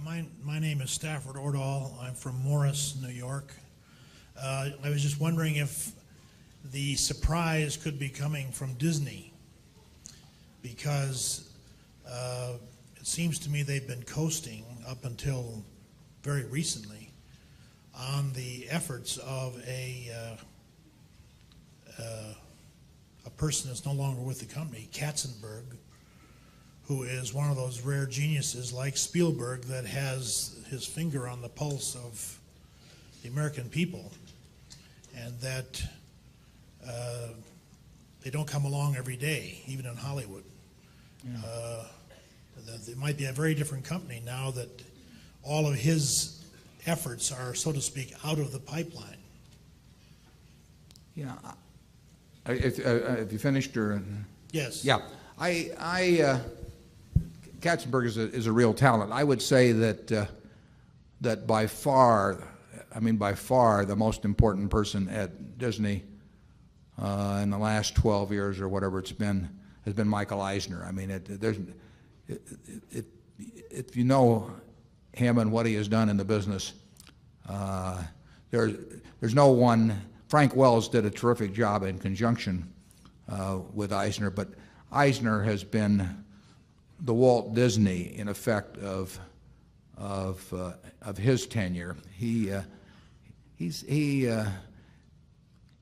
My name is Stafford Ordahl. I'm from Morris, New York. I was just wondering if the surprise could be coming from Disney, because it seems to me they've been coasting up until very recently on the efforts of a person that's no longer with the company, Katzenberg, who is one of those rare geniuses like Spielberg that has his finger on the pulse of the American people, and that they don't come along every day, even in Hollywood. Yeah. It might be a very different company now that all of his efforts are, so to speak, out of the pipeline. Yeah. Have you finished or? Yes. Yeah. Katzenberg is a real talent. I would say that by far the most important person at Disney in the last 12 years or whatever it's been has been Michael Eisner. I mean, if you know him and what he has done in the business, there's no one. Frank Wells did a terrific job in conjunction with Eisner, but Eisner has been the Walt Disney, in effect, of his tenure. He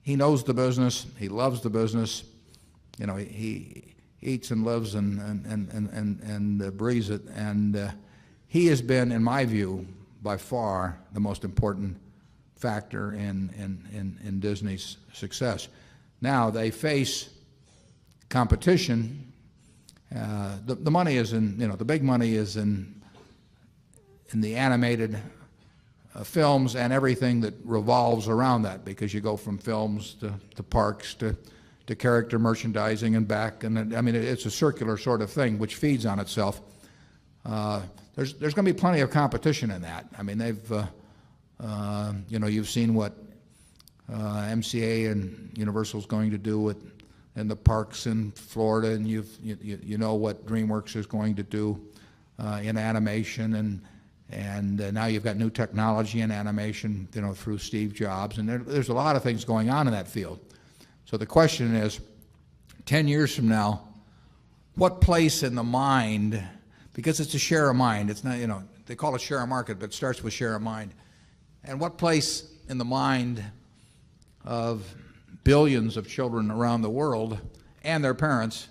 knows the business. He loves the business. You know, he eats and lives and breathes it. And he has been, in my view, by far the most important factor in Disney's success. Now they face competition. The money is in, the big money is in the animated films and everything that revolves around that, because you go from films to parks to character merchandising and back, and I mean it's a circular sort of thing which feeds on itself. There's going to be plenty of competition in that. I mean they've you've seen what MCA and Universal's going to do in the parks in Florida, and you know what DreamWorks is going to do in animation, and now you've got new technology in animation, through Steve Jobs, and there's a lot of things going on in that field. So the question is, 10 years from now, what place in the mind, because it's a share of mind, it's not, they call it share of market, but it starts with share of mind, and what place in the mind of billions of children around the world and their parents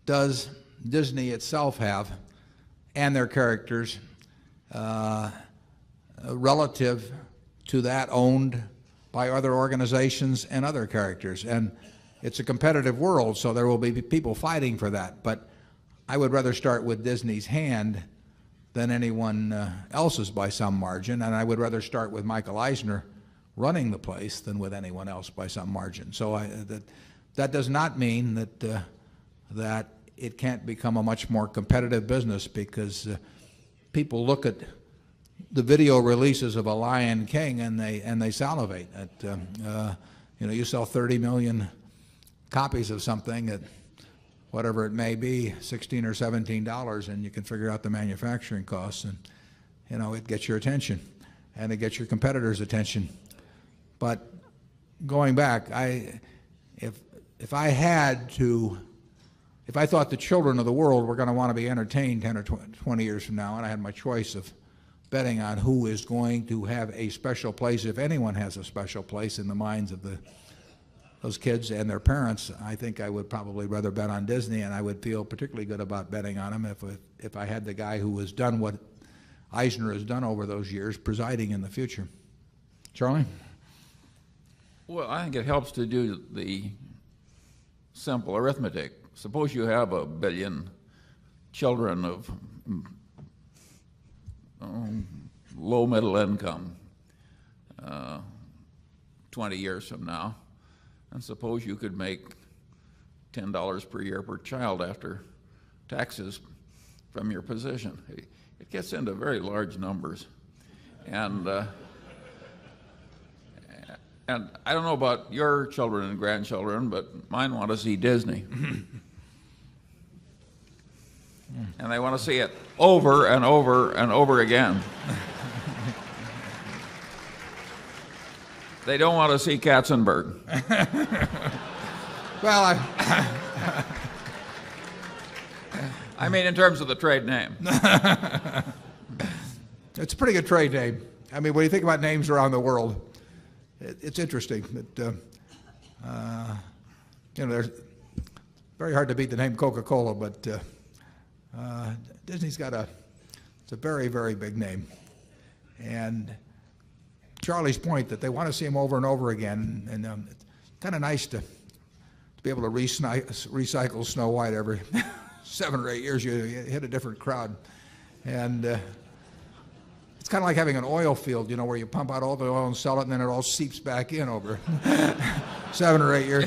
does Disney itself have, and their characters, relative to that owned by other organizations and other characters? And it's a competitive world, so there will be people fighting for that. But I would rather start with Disney's hand than anyone else's by some margin, and I would rather start with Michael Eisner running the place than with anyone else by some margin. So that does not mean that it can't become a much more competitive business, because people look at the video releases of a Lion King and they salivate. You sell 30 million copies of something at whatever it may be, $16 or $17, and you can figure out the manufacturing costs, and it gets your attention, and it gets your competitors' attention. But going back, if I thought the children of the world were going to want to be entertained 10 or 20 years from now, and I had my choice of betting on who is going to have a special place, if anyone has a special place in the minds of those kids and their parents, I think I would probably rather bet on Disney, and I would feel particularly good about betting on him if I had the guy who has done what Eisner has done over those years presiding in the future. Charlie? Well, I think it helps to do the simple arithmetic. Suppose you have 1 billion children of low middle income 20 years from now, and suppose you could make $10 per year per child after taxes from your position. It gets into very large numbers, and I don't know about your children and grandchildren, but mine want to see Disney. And they want to see it over and over and over again. They don't want to see Katzenberg. Well, I mean, in terms of the trade name. it's a pretty good trade name. I mean, when you think about names around the world, it's interesting that, there's very hard to beat the name Coca-Cola, but Disney's got it's a very, very big name. And Charlie's point that they want to see him over and over again, and it's kind of nice to be able to recycle Snow White every 7 or 8 years. You hit a different crowd. And it's kind of like having an oil field, where you pump out all the oil and sell it, and then it all seeps back in over 7 or 8 years.